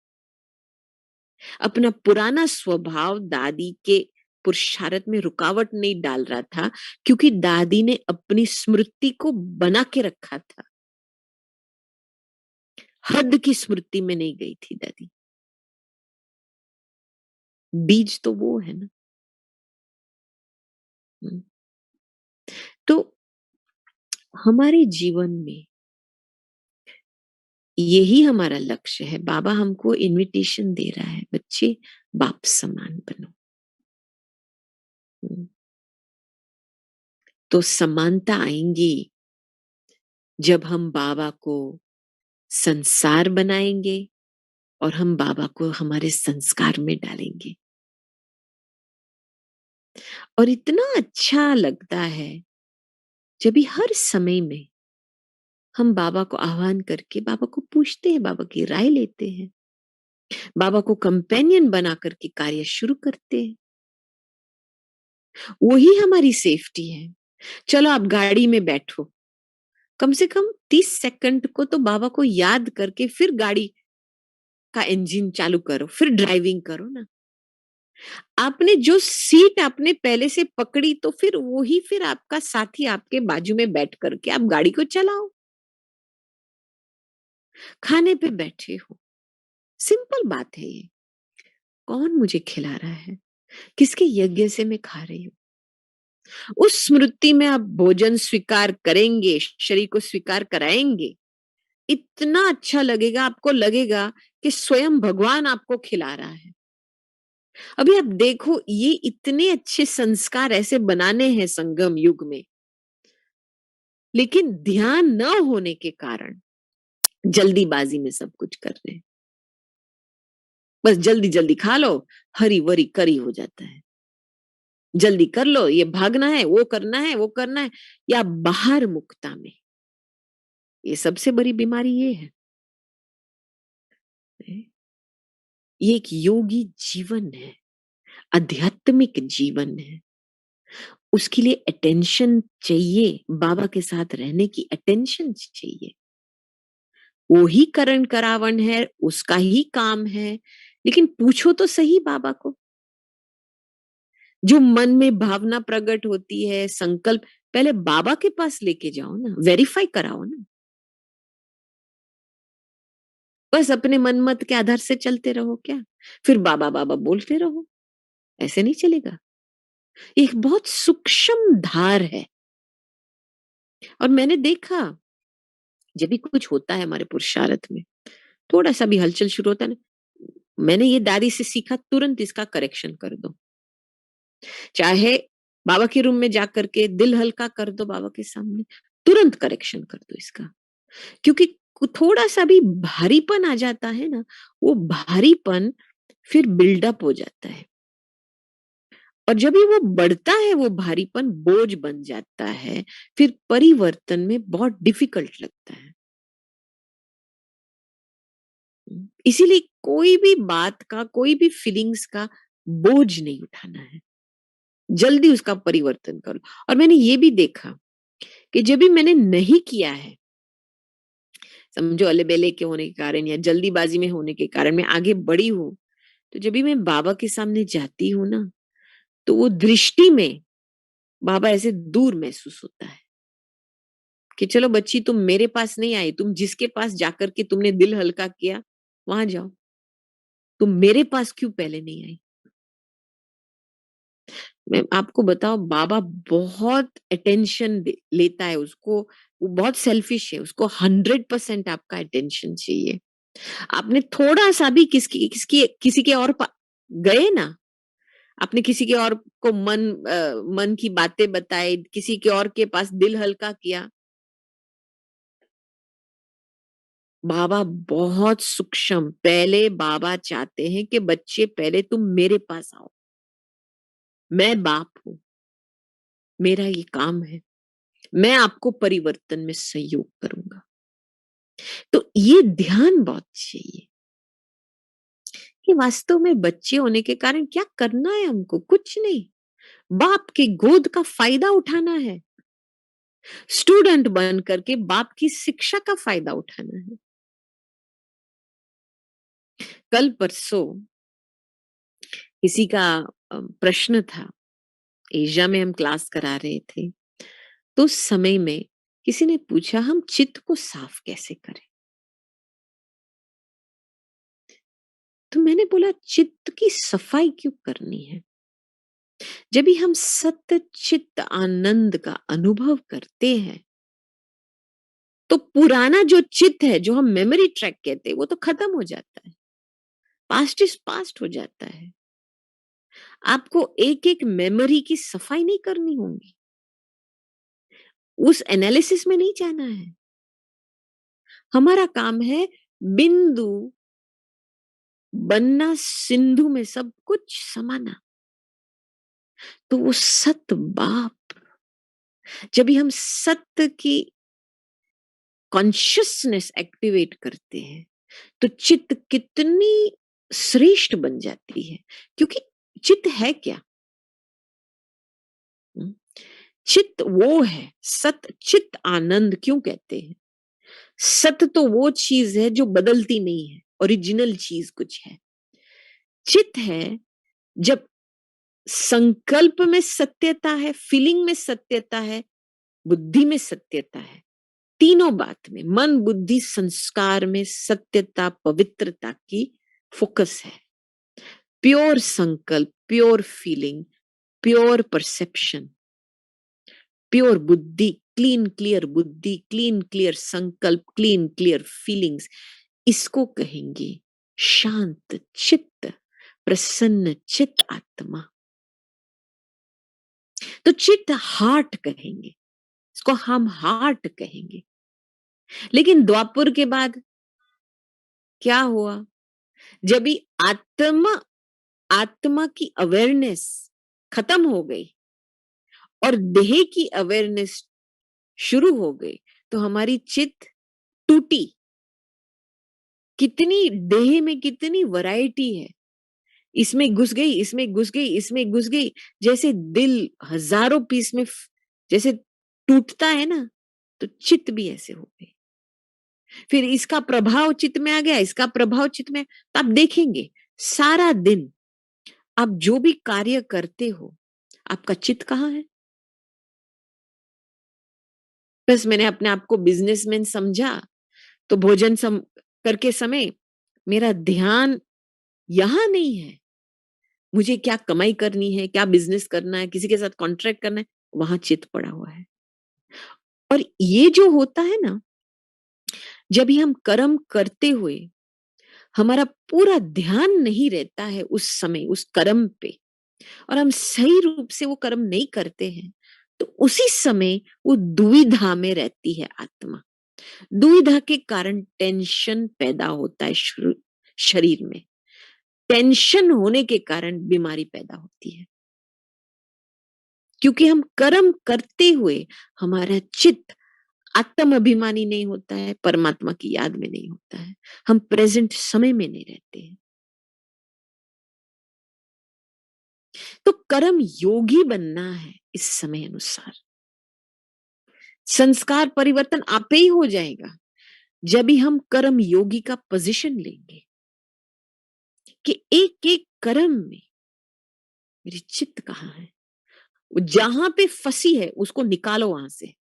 अपना पुराना स्वभाव दादी के पुरुषार्थ में रुकावट नहीं डाल रहा था, क्योंकि दादी ने अपनी स्मृति को बना के रखा था। हद की स्मृति में नहीं गई थी दादी। बीज तो वो है ना। हम्म। तो हमारे जीवन में यही हमारा लक्ष्य है। बाबा हमको इनविटेशन दे रहा है, बच्चे बाप समान बनो। हम्म। तो समानता आएंगी जब हम बाबा को संसार बनाएंगे और हम बाबा को हमारे संस्कार में डालेंगे। और इतना अच्छा लगता है जब भी हर समय में हम बाबा को आह्वान करके बाबा को पूछते हैं, बाबा की राय लेते हैं, बाबा को कंपेनियन बना करके कार्य शुरू करते हैं। वही हमारी सेफ्टी है। चलो आप गाड़ी में बैठो, कम से कम 30 सेकंड को तो बाबा को याद करके फिर गाड़ी का इंजन चालू करो, फिर ड्राइविंग करो ना। आपने जो सीट आपने पहले से पकड़ी तो फिर वही फिर आपका साथी आपके बाजू में बैठ करके आप गाड़ी को चलाओ। खाने पे बैठे हो, सिंपल बात है ये। कौन मुझे खिला रहा है, किसके यज्ञ से मैं खा रही हूँ, उस स्मृति में आप भोजन स्वीकार करेंगे, शरीर को स्वीकार कराएंगे। इतना अच्छा लगेगा, आपको लगेगा कि स्वयं भगवान आपको खिला रहा है। अभी आप देखो, ये इतने अच्छे संस्कार ऐसे बनाने हैं संगम युग में, लेकिन ध्यान न होने के कारण जल्दीबाजी में सब कुछ कर रहे हैं। बस जल्दी जल्दी खा लो, हरी वरी करी हो जाता है। जल्दी कर लो, ये भागना है, वो करना है, वो करना है, या बाहर मुक्ता में। ये सबसे बड़ी बीमारी ये है। ये एक योगी जीवन है, आध्यात्मिक जीवन है। उसके लिए अटेंशन चाहिए, बाबा के साथ रहने की अटेंशन चाहिए। वो ही करण करावन है, उसका ही काम है। लेकिन पूछो तो सही बाबा को, जो मन में भावना प्रकट होती है, संकल्प, पहले बाबा के पास लेके जाओ ना, वेरीफाई कराओ ना। बस अपने मनमत के आधार से चलते रहो क्या, फिर बाबा बाबा बोलते रहो, ऐसे नहीं चलेगा। एक बहुत सूक्ष्म धार है। और मैंने देखा, जब भी कुछ होता है हमारे पुरुषार्थ में, थोड़ा सा भी हलचल शुरू होता है ना, मैंने ये दादी से सीखा, तुरंत इसका करेक्शन कर दो। चाहे बाबा के रूम में जाकर के दिल हल्का कर दो बाबा के सामने, तुरंत करेक्शन कर दो इसका। क्योंकि थोड़ा सा भी भारीपन आ जाता है ना, वो भारीपन फिर बिल्डअप हो जाता है। और जब भी वो बढ़ता है, वो भारीपन बोझ बन जाता है, फिर परिवर्तन में बहुत डिफिकल्ट लगता है। इसीलिए कोई भी बात का, कोई भी फीलिंग्स का बोझ नहीं उठाना है, जल्दी उसका परिवर्तन करो। और मैंने ये भी देखा कि जब भी मैंने नहीं किया है, समझो अलबेले के होने के कारण या जल्दीबाजी में होने के कारण मैं आगे बढ़ी हूँ, तो जब भी मैं बाबा के सामने जाती हूँ ना, तो वो दृष्टि में बाबा ऐसे दूर महसूस होता है कि चलो बच्ची, तुम मेरे पास नहीं आई, तुम जिसके पास जाकर के तुमने दिल हल्का किया, वहां जाओ। तुम मेरे पास क्यों पहले नहीं आई? मैं आपको बताऊं, बाबा बहुत अटेंशन लेता है उसको। वो बहुत सेल्फिश है, उसको 100% आपका अटेंशन चाहिए। आपने थोड़ा सा भी किसकी किसकी किसी के और गए ना, आपने किसी के और को मन की बातें बताई, किसी के और के पास दिल हल्का किया, बाबा बहुत सूक्ष्म, पहले बाबा चाहते हैं कि बच्चे पहले तुम मेरे पास आओ। मैं बाप हूं, मेरा ये काम है, मैं आपको परिवर्तन में सहयोग करूंगा। तो ये ध्यान बहुत चाहिए कि वास्तव में बच्चे होने के कारण क्या करना है हमको, कुछ नहीं, बाप की गोद का फायदा उठाना है, स्टूडेंट बन करके बाप की शिक्षा का फायदा उठाना है। कल परसों किसी का प्रश्न था, एशिया में हम क्लास करा रहे थे, तो उस समय में किसी ने पूछा, हम चित्त को साफ कैसे करें? तो मैंने बोला चित्त की सफाई क्यों करनी है? जब भी हम सत्य चित्त आनंद का अनुभव करते हैं, तो पुराना जो चित्त है, जो हम मेमोरी ट्रैक कहते हैं, वो तो खत्म हो जाता है। पास्ट इज पास्ट हो जाता है। आपको एक-एक मेमोरी की सफाई नहीं करनी होगी। उस एनालिसिस में नहीं जाना है। हमारा काम है बिंदु बनना सिंधु में सब कुछ समाना। तो वो सत बाप, जब भी हम सत्य की कॉन्शियसनेस एक्टिवेट करते हैं, तो चित्त कितनी श्रेष्ठ बन जाती है। क्योंकि चित्त है क्या? हम्म, चित्त वो है, सत चित्त आनंद क्यों कहते हैं? सत्य तो वो चीज है जो बदलती नहीं है, ओरिजिनल चीज कुछ है। चित्त है जब संकल्प में सत्यता है, फीलिंग में सत्यता है, बुद्धि में सत्यता है। तीनों बात में, मन बुद्धि संस्कार में सत्यता पवित्रता की फोकस है। प्योर संकल्प, pure feeling, pure perception, pure बुद्धि, क्लीन क्लियर बुद्धि, क्लीन क्लियर संकल्प, क्लीन क्लियर फीलिंग्स, इसको कहेंगे शांत चित्त, प्रसन्न चित्त आत्मा। तो चित्त हार्ट कहेंगे, इसको हम हार्ट कहेंगे। लेकिन द्वापर के बाद क्या हुआ? जब भी आत्मा आत्मा की अवेयरनेस खत्म हो गई और देह की अवेयरनेस शुरू हो गई, तो हमारी चित्त टूटी। कितनी देह में कितनी वैरायटी है, इसमें घुस गई, इसमें घुस गई, इसमें घुस गई। जैसे दिल हजारों पीस में जैसे टूटता है ना, तो चित्त भी ऐसे हो गई। फिर इसका प्रभाव चित्त में आ गया, इसका प्रभाव चित्त में। तो आप देखेंगे सारा दिन आप जो भी कार्य करते हो, आपका चित्त कहाँ है? बस मैंने अपने आप को बिजनेसमैन समझा, तो भोजन करके समय मेरा ध्यान यहां नहीं है। मुझे क्या कमाई करनी है, क्या बिजनेस करना है, किसी के साथ कॉन्ट्रैक्ट करना है, वहां चित्त पड़ा हुआ है। और ये जो होता है ना, जब भी हम कर्म करते हुए हमारा पूरा ध्यान नहीं रहता है उस समय उस कर्म पे, और हम सही रूप से वो कर्म नहीं करते हैं, तो उसी समय वो दुविधा में रहती है आत्मा। दुविधा के कारण टेंशन पैदा होता है शरीर में। टेंशन होने के कारण बीमारी पैदा होती है। क्योंकि हम कर्म करते हुए हमारा चित्त आत्म अभिमानी नहीं होता है, परमात्मा की याद में नहीं होता है, हम प्रेजेंट समय में नहीं रहते हैं। तो कर्म योगी बनना है इस समय अनुसार। संस्कार परिवर्तन आपे ही हो जाएगा जब भी हम कर्म योगी का पोजीशन लेंगे कि एक एक कर्म में मेरी चित्त कहाँ है, जहां पे फंसी है उसको निकालो वहां से।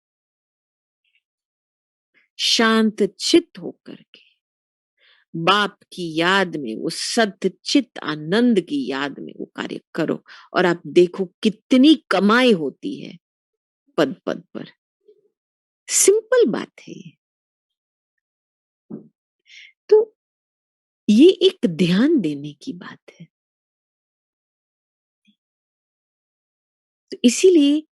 शांत चित्त होकर के बाप की याद में, वो सत्य चित्त आनंद की याद में वो कार्य करो, और आप देखो कितनी कमाई होती है पद पद पर। सिंपल बात है ये। तो ये एक ध्यान देने की बात है। तो इसीलिए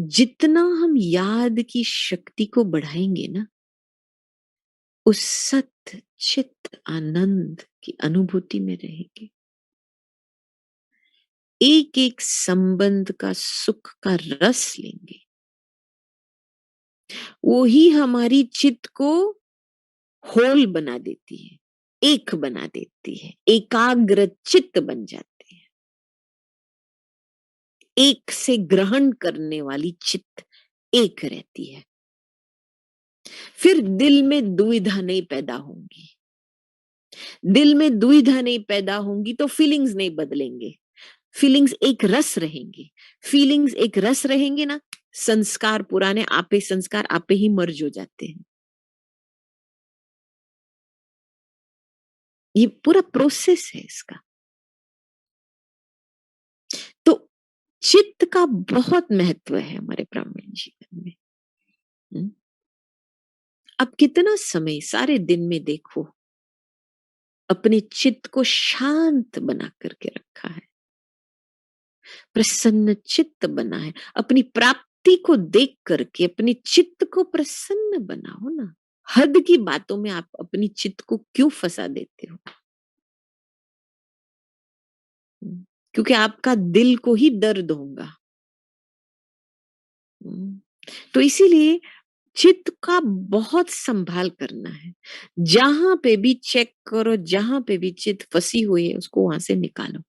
जितना हम याद की शक्ति को बढ़ाएंगे ना, उस सत्य चित्त आनंद की अनुभूति में रहेंगे। एक एक संबंध का सुख का रस लेंगे। वो ही हमारी चित्त को होल बना देती है, एक बना देती है, एकाग्र चित्त बन जाते हैं। एक से ग्रहण करने वाली चित्त एक रहती है। फिर दिल में दुविधा नहीं पैदा होंगी। दिल में दुविधा नहीं पैदा होंगी तो फीलिंग्स नहीं बदलेंगे। फीलिंग्स एक रस रहेंगे। फीलिंग्स एक रस रहेंगे ना, संस्कार पुराने आपे संस्कार आपे ही मर्ज हो जाते हैं। ये पूरा प्रोसेस है इसका। तो चित्त का बहुत महत्व है हमारे ब्राह्मण जीवन में। हम्म। अब कितना समय सारे दिन में देखो, अपने चित्त को शांत बना करके रखा है, प्रसन्न चित्त बना है। अपनी प्राप्ति को देख करके अपने चित्त को प्रसन्न बनाओ ना। हद की बातों में आप अपनी चित्त को क्यों फंसा देते हो? क्योंकि आपका दिल को ही दर्द होगा। तो इसीलिए चित्त का बहुत संभाल करना है। जहां पे भी चेक करो, जहां पे भी चित्त फंसी हुई है, उसको वहां से निकालो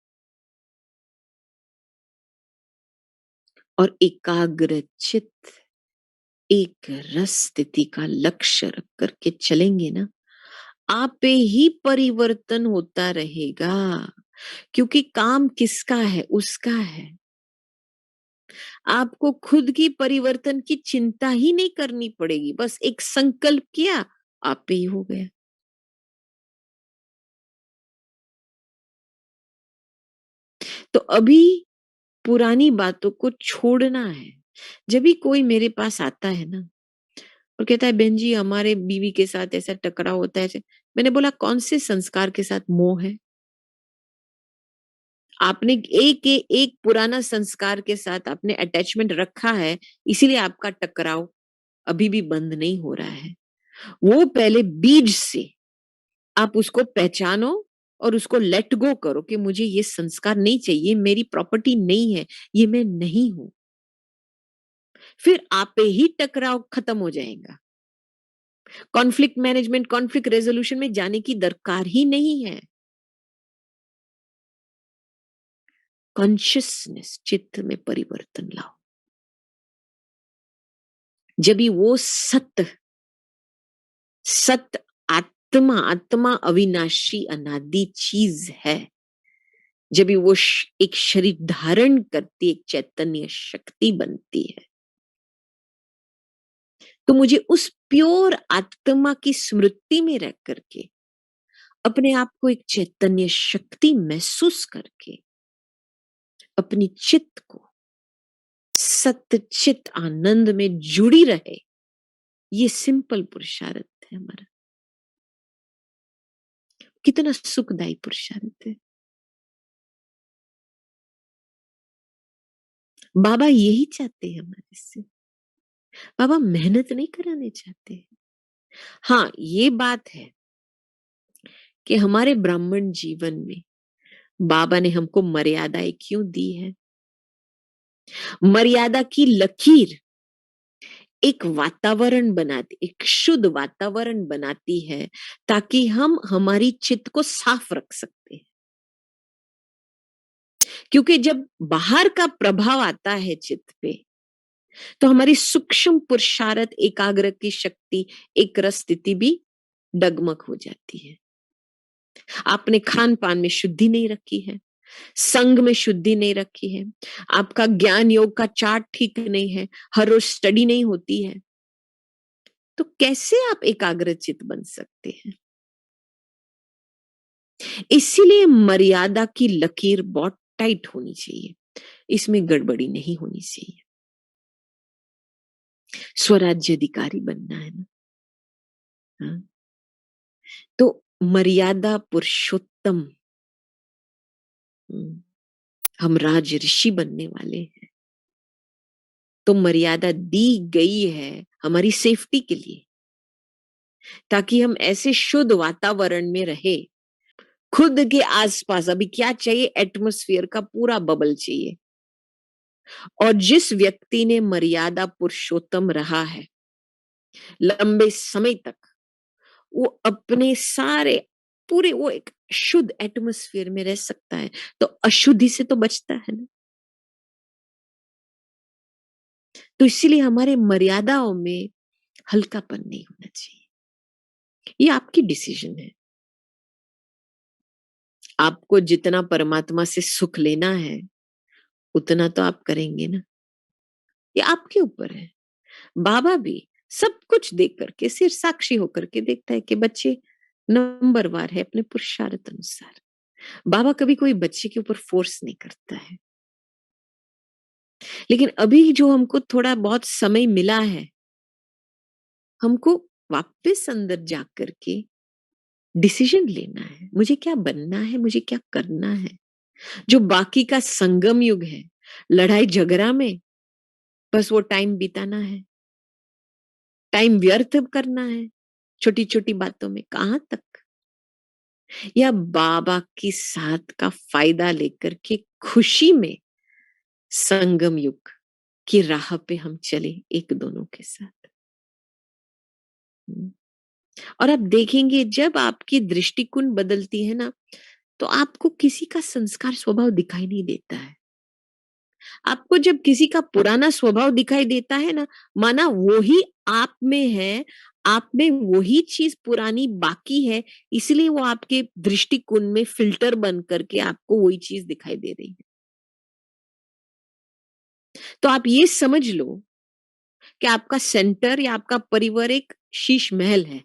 और एकाग्र चित्त एक रस स्थिति का लक्ष्य रख करके चलेंगे ना, आप पे ही परिवर्तन होता रहेगा। क्योंकि काम किसका है? उसका है। आपको खुद की परिवर्तन की चिंता ही नहीं करनी पड़ेगी, बस एक संकल्प किया, आप पे ही हो गया। तो अभी पुरानी बातों को छोड़ना है। जब भी कोई मेरे पास आता है ना और कहता है बहन जी हमारे बीवी के साथ ऐसा टकराव होता है ऐसे, मैंने बोला कौन से संस्कार के साथ मोह है? आपने एक पुराना संस्कार के साथ आपने अटैचमेंट रखा है, इसीलिए आपका टकराव अभी भी बंद नहीं हो रहा है। वो पहले बीज से आप उसको पहचानो और उसको लेट गो करो कि मुझे ये संस्कार नहीं चाहिए, मेरी प्रॉपर्टी नहीं है, ये मैं नहीं हूं। फिर आप पे ही टकराव खत्म हो जाएगा। कॉन्फ्लिक्ट मैनेजमेंट, कॉन्फ्लिक्ट रेजोल्यूशन में जाने की दरकार ही नहीं है। कॉन्शियसनेस, चित्त में परिवर्तन लाओ। जब भी वो सत्य, सत्य आत्मा, आत्मा अविनाशी अनादि चीज है, जब भी वो एक शरीर धारण करती, एक चैतन्य शक्ति बनती है, तो मुझे उस प्योर आत्मा की स्मृति में रह करके अपने आप को एक चैतन्य शक्ति महसूस करके अपनी चित्त को सत्य चित आनंद में जुड़ी रहे, ये सिंपल पुरुषार्थ है हमारा। कितना सुखदायी पुरुषार्थ है। बाबा यही चाहते हैं हमारे से। बाबा मेहनत नहीं कराने चाहते। हाँ, ये बात है कि हमारे ब्राह्मण जीवन में बाबा ने हमको मर्यादाएं क्यों दी है? मर्यादा की लकीर एक वातावरण बनाती, एक शुद्ध वातावरण बनाती है, ताकि हम हमारी चित्त को साफ रख सकते हैं। क्योंकि जब बाहर का प्रभाव आता है चित्त पे, तो हमारी सूक्ष्म पुरुषार्थ, एकाग्र की शक्ति, एक रस स्थिति भी डगमग हो जाती है। आपने खान पान में शुद्धि नहीं रखी है, संग में शुद्धि नहीं रखी है, आपका ज्ञान योग का चार्ट ठीक नहीं है, हर रोज स्टडी नहीं होती है, तो कैसे आप एकाग्रचित बन सकते हैं? इसीलिए मर्यादा की लकीर बहुत टाइट होनी चाहिए, इसमें गड़बड़ी नहीं होनी चाहिए। स्वराज्य अधिकारी बनना है ना। हाँ? तो मर्यादा पुरुषोत्तम, हम राज ऋषि बनने वाले हैं, तो मर्यादा दी गई है हमारी सेफ्टी के लिए, ताकि हम ऐसे शुद्ध वातावरण में रहे। खुद के आसपास अभी क्या चाहिए? एटमॉस्फेयर का पूरा बबल चाहिए। और जिस व्यक्ति ने मर्यादा पुरुषोत्तम रहा है लंबे समय तक, वो अपने सारे पूरे वो एक शुद्ध एटमॉस्फेयर में रह सकता है, तो अशुद्धि से तो बचता है ना। तो इसीलिए हमारे मर्यादाओं में हल्कापन नहीं होना चाहिए। ये आपकी डिसीजन है। आपको जितना परमात्मा से सुख लेना है उतना तो आप करेंगे ना, ये आपके ऊपर है। बाबा भी सब कुछ देख करके सिर्फ साक्षी होकर के देखता है कि बच्चे नंबरवार है अपने पुरुषार्थ अनुसार। बाबा कभी कोई बच्चे के ऊपर फोर्स नहीं करता है। लेकिन अभी जो हमको थोड़ा बहुत समय मिला है, हमको वापस अंदर जा करके डिसीजन लेना है, मुझे क्या बनना है, मुझे क्या करना है। जो बाकी का संगम युग है, लड़ाई झगड़ा में बस वो टाइम बिताना है, टाइम व्यर्थ करना है छोटी छोटी बातों में, कहां तक। या बाबा की साथ का फायदा लेकर के खुशी में संगम युग की राह पे हम चले एक दोनों के साथ। और आप देखेंगे जब आपकी दृष्टिकोण बदलती है ना, तो आपको किसी का संस्कार स्वभाव दिखाई नहीं देता है। आपको जब किसी का पुराना स्वभाव दिखाई देता है ना, माना वही आप में है, आप में वही चीज पुरानी बाकी है, इसलिए वो आपके दृष्टिकोण में फिल्टर बन करके आपको वही चीज दिखाई दे रही है। तो आप ये समझ लो कि आपका सेंटर या आपका परिवार एक शीश महल है।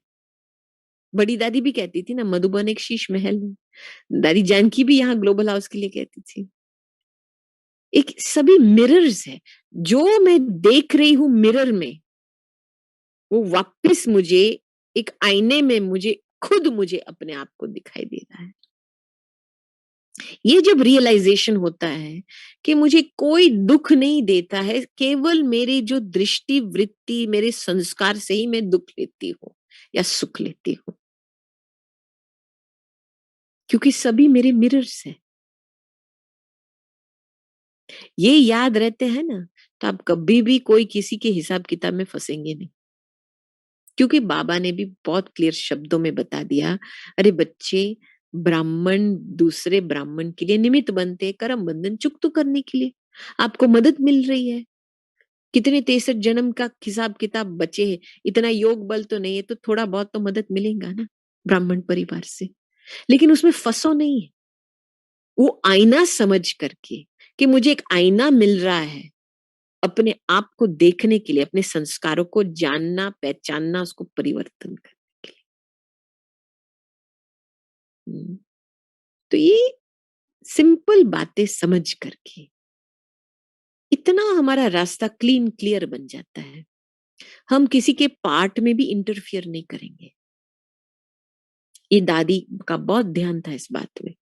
बड़ी दादी भी कहती थी ना, मधुबन एक शीश महल है। दादी जानकी भी यहाँ ग्लोबल हाउस के लिए कहती थी। एक सभी मिरर्स है, जो मैं देख रही हूं मिरर में, वो वापस मुझे एक आईने में मुझे अपने आप को दिखाई दे रहा है। ये जब रियलाइजेशन होता है कि मुझे कोई दुख नहीं देता है, केवल मेरी जो दृष्टि वृत्ति मेरे संस्कार से ही मैं दुख लेती हूँ या सुख लेती हूँ, क्योंकि सभी मेरे मिरर्स हैं। ये याद रहते हैं ना, तो आप कभी भी कोई किसी के हिसाब किताब में फंसेंगे नहीं। क्योंकि बाबा ने भी बहुत क्लियर शब्दों में बता दिया, अरे बच्चे, ब्राह्मण दूसरे ब्राह्मण के लिए निमित्त बनते, कर्म बंधन चुकता करने के लिए। आपको मदद मिल रही है। कितने 63 जन्म का हिसाब किताब बचे हैं, इतना योग बल तो नहीं है, तो थोड़ा बहुत तो मदद मिलेगा ना ब्राह्मण परिवार से। लेकिन उसमें फंसो नहीं, वो आईना समझ करके कि मुझे एक आईना मिल रहा है अपने आप को देखने के लिए, अपने संस्कारों को जानना, पहचानना, उसको परिवर्तन करने के लिए। तो ये सिंपल बातें समझ करके इतना हमारा रास्ता क्लीन क्लियर बन जाता है। हम किसी के पार्ट में भी इंटरफियर नहीं करेंगे। ये दादी का बहुत ध्यान था इस बात में,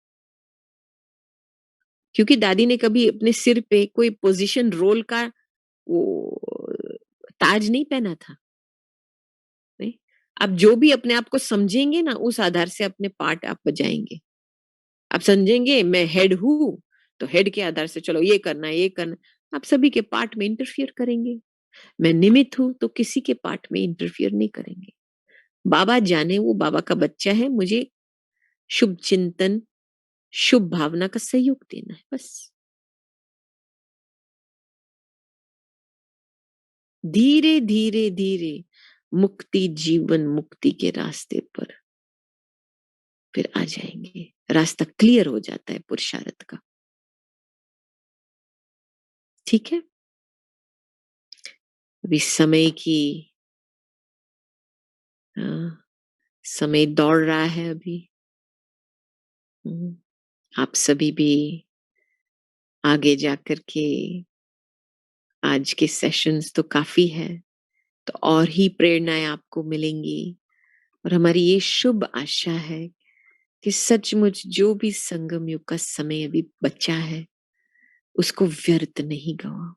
क्योंकि दादी ने कभी अपने सिर पे कोई पोजीशन रोल का वो ताज नहीं पहना था। नहीं, आप जो भी अपने आप को समझेंगे ना, उस आधार से अपने पार्ट आप बजाएंगे। आप समझेंगे मैं हेड हूं, तो हेड के आधार से चलो ये करना ये करना, आप सभी के पार्ट में इंटरफियर करेंगे। मैं निमित्त हूं, तो किसी के पार्ट में इंटरफियर नहीं करेंगे। बाबा जाने वो बाबा का बच्चा है, मुझे शुभ चिंतन, शुभ भावना का सहयोग देना है बस। धीरे धीरे धीरे मुक्ति, जीवन मुक्ति के रास्ते पर फिर आ जाएंगे। रास्ता क्लियर हो जाता है पुरुषार्थ का। ठीक है, अभी समय की अ, समय दौड़ रहा है अभी। आप सभी भी आगे जाकर के, आज के सेशंस तो काफी है, तो और ही प्रेरणाएं आपको मिलेंगी। और हमारी ये शुभ आशा है कि सचमुच जो भी संगम युग का समय अभी बचा है, उसको व्यर्थ नहीं गवा।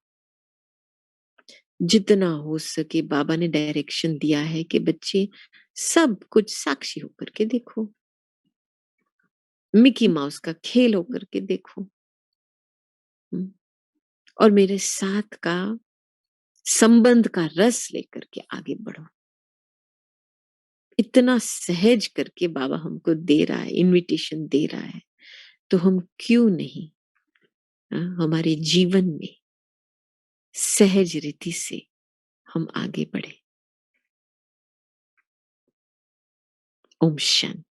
जितना हो सके बाबा ने डायरेक्शन दिया है कि बच्चे सब कुछ साक्षी होकर के देखो, मिकी माउस का खेल होकर के देखो। और मेरे साथ का संबंध का रस लेकर के आगे बढ़ो। इतना सहज करके बाबा हमको दे रहा है, इनविटेशन दे रहा है, तो हम क्यों नहीं हमारे जीवन में सहज रीति से हम आगे बढ़े। ओम शांति।